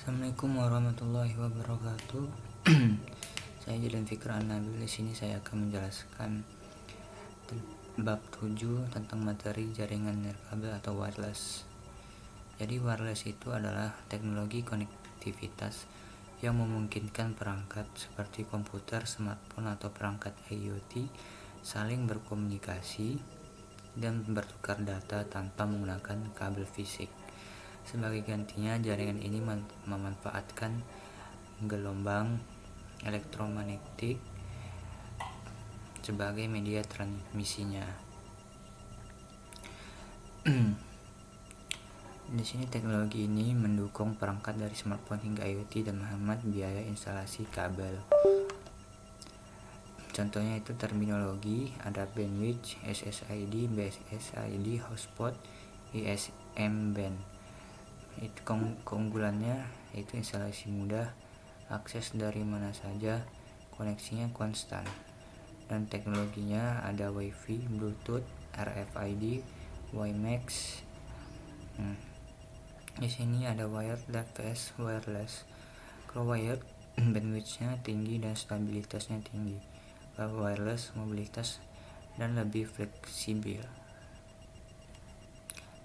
Assalamualaikum warahmatullahi wabarakatuh. Saya Jidan Fikr An-Nabil. Di sini saya akan menjelaskan bab 7 tentang materi jaringan nirkabel atau wireless. Jadi wireless itu adalah teknologi konektivitas yang memungkinkan perangkat seperti komputer, smartphone atau perangkat IoT saling berkomunikasi dan bertukar data tanpa menggunakan kabel fisik. Sebagai gantinya, jaringan ini memanfaatkan gelombang elektromagnetik sebagai media transmisinya. Di sini teknologi ini mendukung perangkat dari smartphone hingga IoT dan menghemat biaya instalasi kabel. Contohnya itu terminologi, ada bandwidth, SSID, BSSID, hotspot, ISM band. Itu keunggulannya yaitu instalasi mudah, akses dari mana saja, koneksinya konstan, dan teknologinya ada WiFi, Bluetooth, RFID, WiMAX. Di sini ada wired vs wireless. Kalau wired bandwidthnya tinggi dan stabilitasnya tinggi, kalau wireless mobilitas dan lebih fleksibel.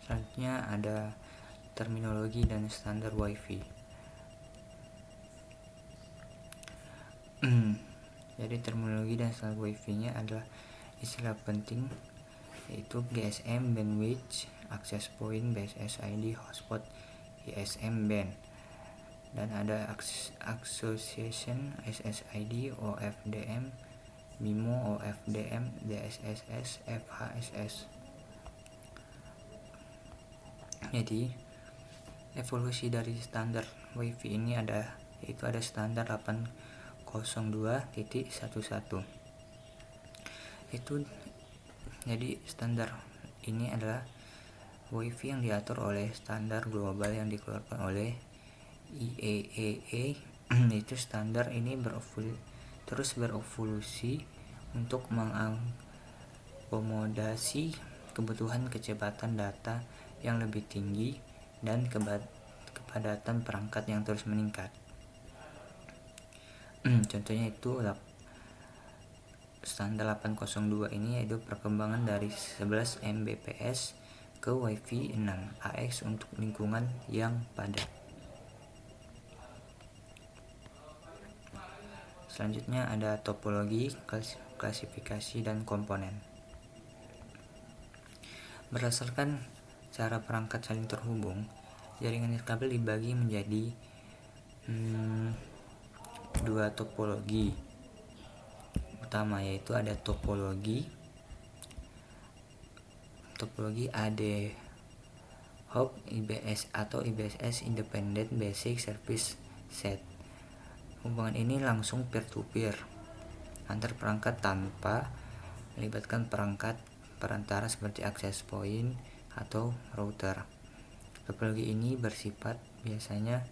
Selanjutnya ada terminologi dan standar WiFi. Jadi terminologi dan standar WiFi-nya adalah istilah penting yaitu GSM, bandwidth, access point, BSSID, hotspot, ISM band, dan ada association, SSID, OFDM, MIMO, OFDM, DSSS, FHSS. Jadi evolusi dari standar WiFi ini yaitu ada standar 802.11. Itu jadi standar ini adalah WiFi yang diatur oleh standar global yang dikeluarkan oleh IEEE. Itu standar ini terus berevolusi untuk mengakomodasi kebutuhan kecepatan data yang lebih tinggi dan kepadatan perangkat yang terus meningkat. Contohnya itu standar 802 ini yaitu perkembangan dari 11 Mbps ke WiFi 6 AX untuk lingkungan yang padat. Selanjutnya ada topologi, klasifikasi, dan komponen. Berdasarkan cara perangkat saling terhubung, jaringan nirkabel dibagi menjadi dua topologi utama, yaitu ada topologi ad hoc IBS atau IBSS, Independent Basic Service Set. Hubungan ini langsung peer-to-peer antar perangkat tanpa melibatkan perangkat perantara seperti access point atau router. Topologi ini bersifat biasanya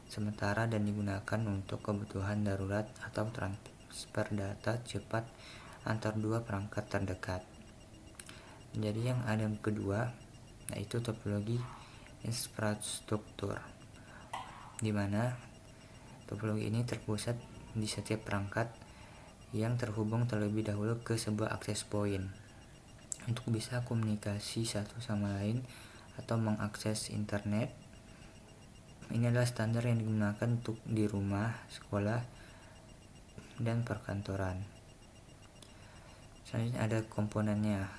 sementara dan digunakan untuk kebutuhan darurat atau transfer data cepat antar dua perangkat terdekat. Jadi yang ada yang kedua yaitu topologi infrastruktur, di mana topologi ini terpusat di setiap perangkat yang terhubung terlebih dahulu ke sebuah access point untuk bisa komunikasi satu sama lain atau mengakses internet. Ini adalah standar yang digunakan untuk di rumah, sekolah, dan perkantoran. Selanjutnya ada komponennya.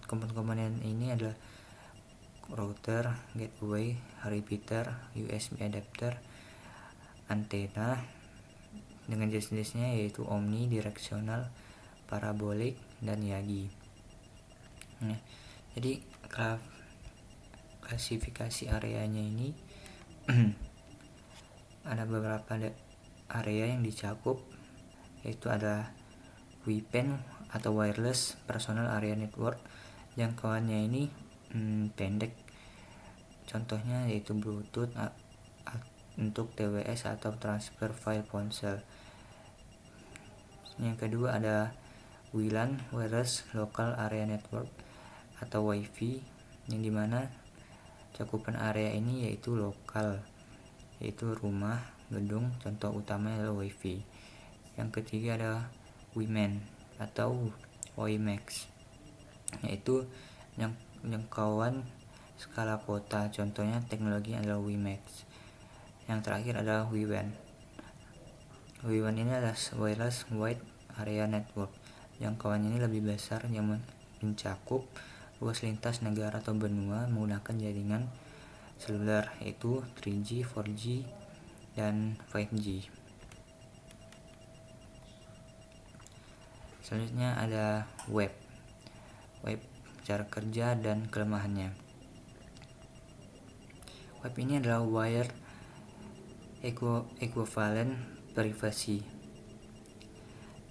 Komponen ini adalah router, gateway, repeater, USB adapter, antena dengan jenis-jenisnya yaitu omnidirectional, parabolic, dan Yagi. Jadi klasifikasi areanya ini ada beberapa area yang dicakup, yaitu ada WPAN atau Wireless Personal Area Network. Jangkauannya ini pendek, contohnya yaitu Bluetooth untuk TWS atau transfer file ponsel. Yang kedua ada WLAN, Wireless Local Area Network atau WiFi, yang dimana cakupan area ini yaitu lokal, yaitu rumah, gedung, contoh utamanya adalah WiFi. Yang ketiga ada WiMAX atau WiMAX, yaitu jangkauan skala kota, contohnya teknologi adalah WiMAX. Yang terakhir adalah WiWAN. WiWAN ini adalah Wireless Wide Area Network. Jangkauan ini lebih besar yang mencakup luas lintas negara atau benua menggunakan jaringan seluler, yaitu 3G, 4G, dan 5G. Selanjutnya ada web cara kerja dan kelemahannya. Web ini adalah wired equivalent privacy.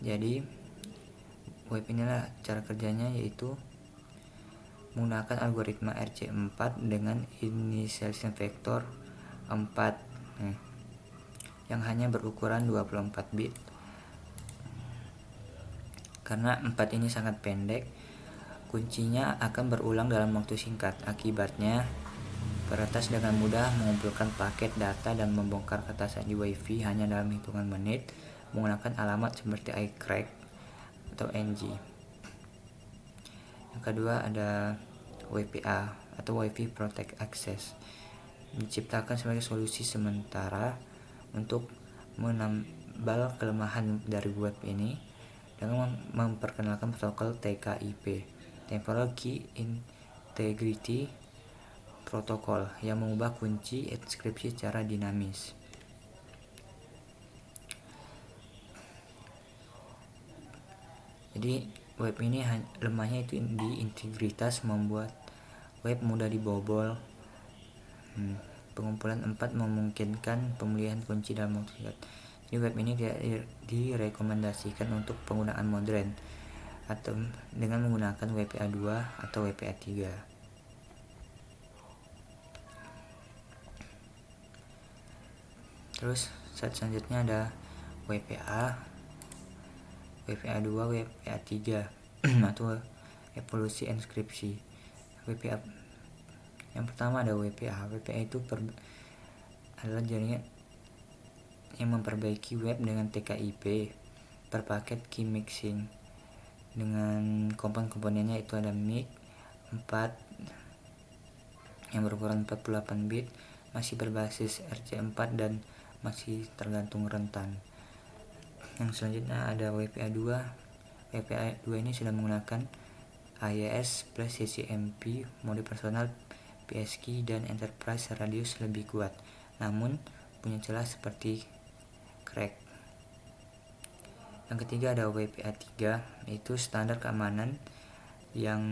Jadi web inilah cara kerjanya, yaitu menggunakan algoritma RC4 dengan initialization vektor 4 yang hanya berukuran 24 bit. Karena 4 ini sangat pendek, kuncinya akan berulang dalam waktu singkat. Akibatnya, peretas dengan mudah mengumpulkan paket data dan membongkar ketasan di WiFi hanya dalam hitungan menit menggunakan alamat seperti iCrack atau NG. Yang kedua ada WPA atau WiFi Protect Access, diciptakan sebagai solusi sementara untuk menambal kelemahan dari web ini dengan memperkenalkan protokol TKIP, Temporal Key Integrity Protocol, yang mengubah kunci enkripsi secara dinamis. Jadi web ini lemahnya itu di integritas, membuat web mudah dibobol. Pengumpulan 4 memungkinkan pemulihan kunci dalam waktu singkat. Jadi web ini direkomendasikan untuk penggunaan modern atau dengan menggunakan WPA 2 atau WPA 3. Terus selanjutnya ada WPA 2, WPA 3 atau evolusi enkripsi. WPA yang pertama ada WPA. WPA itu adalah jaringan yang memperbaiki web dengan TKIP per paket key mixing dengan komponen-komponennya, itu ada MIC 4 yang berukuran 48 bit, masih berbasis RC4 dan masih tergantung rentan. Yang selanjutnya ada WPA 2. WPA 2 ini sudah menggunakan AES plus CCMP, mode personal, PSK, dan enterprise radius lebih kuat, namun punya celah seperti crack. Yang ketiga ada WPA 3, yaitu standar keamanan yang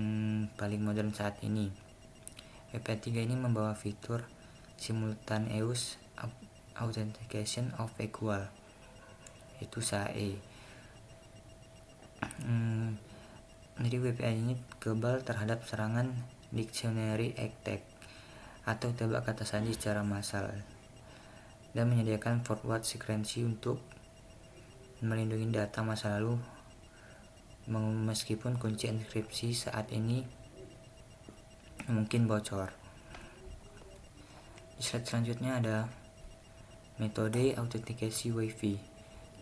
paling modern saat ini. WPA 3 ini membawa fitur simultaneous authentication of equal, itu SAE. Jadi WPA ini kebal terhadap serangan dictionary attack atau tebak kata sandi secara massal, dan menyediakan forward secrecy untuk melindungi data masa lalu, meskipun kunci enkripsi saat ini mungkin bocor. Di slide selanjutnya ada metode autentikasi WiFi.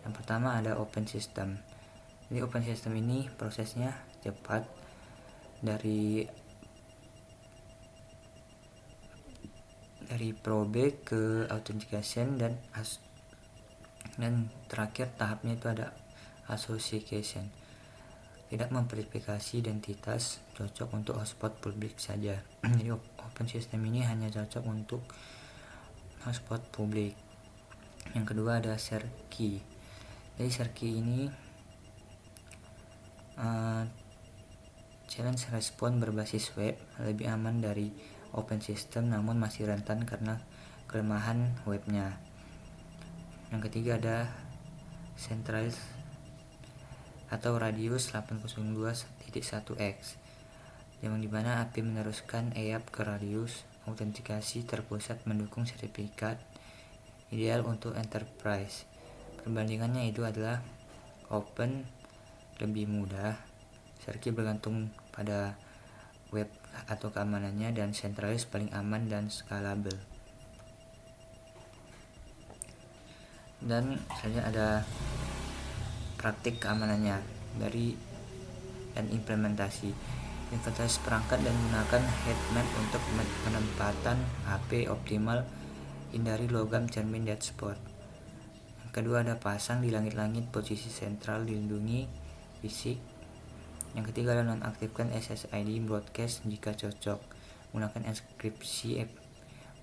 Yang pertama ada open system. Jadi open system ini prosesnya cepat, dari probe ke authentication dan terakhir tahapnya itu ada association. Tidak memverifikasi identitas, cocok untuk hotspot publik saja. Jadi open system ini hanya cocok untuk hotspot publik. Yang kedua ada share key. Jadi share key ini challenge respon berbasis web, lebih aman dari open system namun masih rentan karena kelemahan webnya. Yang ketiga ada centralized atau radius 802.1x, yang dimana API meneruskan EAP ke radius. Autentikasi terpusat mendukung sertifikat, ideal untuk enterprise. Perbandingannya itu adalah open lebih mudah, share key bergantung pada web atau keamanannya, dan centralized paling aman dan scalable. Dan selanjutnya ada praktik keamanannya dan implementasi. Inventaris perangkat dan gunakan heat map untuk penempatan HP optimal, hindari logam cermin dead spot. Yang kedua ada pasang di langit-langit posisi sentral, dilindungi fisik. Yang ketiga adalah nonaktifkan SSID broadcast jika cocok, gunakan enkripsi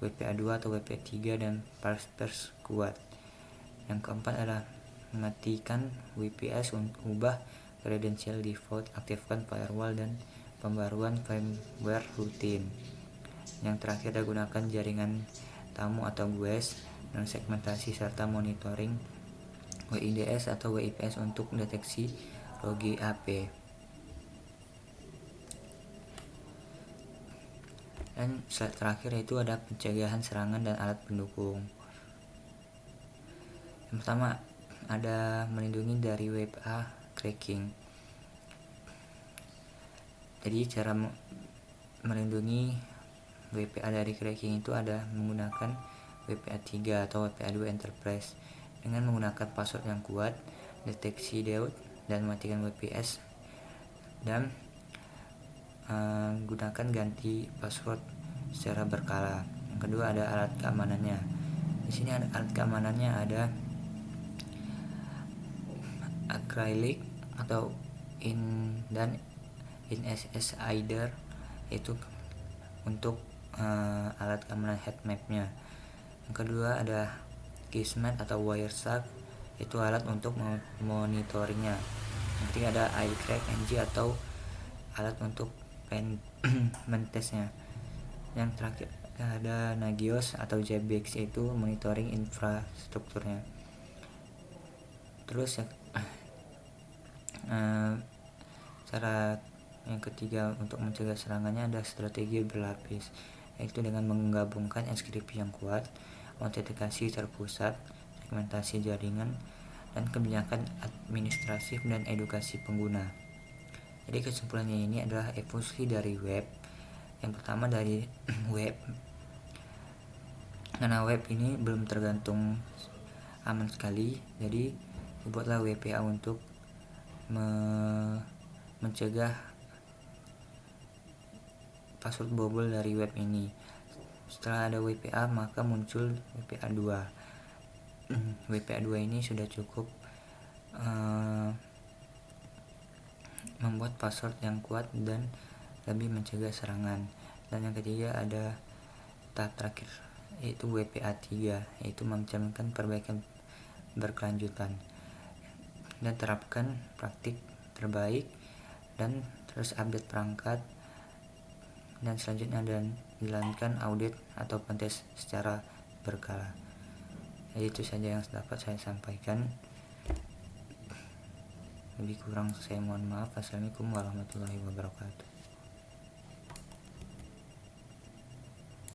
WPA2 atau WPA3 dan parse kuat. Yang keempat adalah matikan VPS, ubah kredensial default, aktifkan firewall dan pembaruan firmware rutin. Yang terakhir adalah gunakan jaringan tamu atau GWS dan segmentasi serta monitoring WIDS atau WIPS untuk deteksi logi AP. Dan slide terakhir itu ada pencegahan serangan dan alat pendukung. Yang pertama ada melindungi dari WPA cracking. Jadi cara melindungi WPA dari cracking itu ada menggunakan WPA3 atau WPA2 Enterprise dengan menggunakan password yang kuat, deteksi DOT dan matikan WPS, dan gunakan ganti password secara berkala. Yang kedua ada alat keamanannya. Di sini ada alat keamanannya, ada acrylic atau InSS Hider itu untuk alat keamanan heat mapnya. Yang kedua ada Kismet atau Wireshark, itu alat untuk monitoringnya. Yang ketiga ada iCrack NG atau alat untuk mentesnya. Yang terakhir ada Nagios atau JBX, itu monitoring infrastrukturnya. Terus cara yang ketiga untuk mencegah serangannya ada strategi berlapis, yaitu dengan menggabungkan enkripsi yang kuat, autentikasi terpusat, segmentasi jaringan, dan kebijakan administratif dan edukasi pengguna. Jadi kesimpulannya ini adalah evolusi dari web. Yang pertama dari web, karena web ini belum tergantung aman sekali, jadi dibuatlah WPA untuk mencegah password bobol dari web ini. Setelah ada WPA maka muncul WPA2. WPA2 ini sudah cukup membuat password yang kuat dan lebih mencegah serangan. Dan yang ketiga ada tahap terakhir, yaitu WPA3, yaitu mencerminkan perbaikan berkelanjutan dan terapkan praktik terbaik dan terus update perangkat. Dan selanjutnya dan dilakukan audit atau pentest secara berkala. Jadi itu saja yang dapat saya sampaikan. Lebih kurang saya mohon maaf. Assalamualaikum warahmatullahi wabarakatuh.